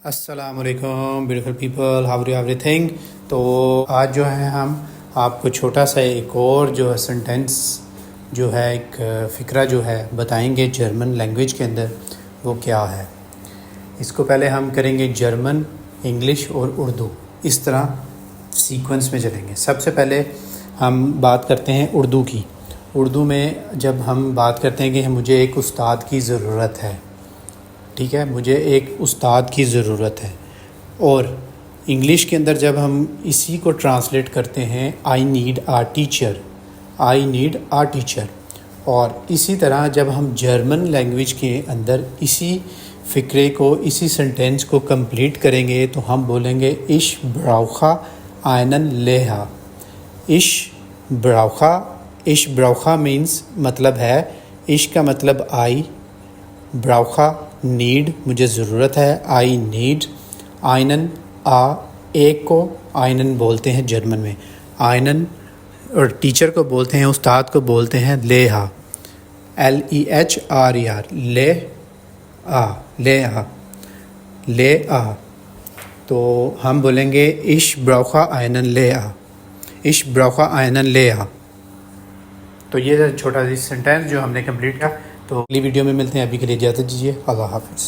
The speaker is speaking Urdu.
السلام علیکم beautiful people, how are you ایوری تھنگ۔ تو آج جو ہے ہم آپ کو چھوٹا سا ایک اور جو ہے سنٹینس جو ہے ایک فقرہ جو ہے بتائیں گے جرمن لینگویج کے اندر وہ کیا ہے۔ اس کو پہلے ہم کریں گے جرمن، انگلش اور اردو، اس طرح سیکوینس میں چلیں گے۔ سب سے پہلے ہم بات کرتے ہیں اردو کی۔ اردو میں جب ہم بات کرتے ہیں کہ مجھے ایک استاد کی ضرورت ہے، ٹھیک ہے، مجھے ایک استاد کی ضرورت ہے، اور انگلش کے اندر جب ہم اسی کو ٹرانسلیٹ کرتے ہیں I need a teacher, I need a teacher. اور اسی طرح جب ہم جرمن لینگویج کے اندر اسی فقرے کو، اسی سنٹینس کو کمپلیٹ کریں گے تو ہم بولیں گے اش براؤخا آئنن لیہا۔ اش براؤخا، اش براؤخا مینس مطلب ہے، اش کا مطلب آئی، براؤخا نیڈ مجھے ضرورت ہے، آئی نیڈ، آئنن آ، ایک کو آئنن بولتے ہیں جرمن میں، آئنن، اور ٹیچر کو بولتے ہیں، استاد کو بولتے ہیں لیہا، L E H R E R, لے آ، لے آ، لے آ۔ تو ہم بولیں گے اش براؤخا آئنن لے آ، اش براؤخا آئنن لے آ۔ تو یہ چھوٹا سی سینٹینس جو ہم نے کمپلیٹ کیا، تو اگلی ویڈیو میں ملتے ہیں، ابھی کے لیے اجازت دیجیے، اللہ حافظ۔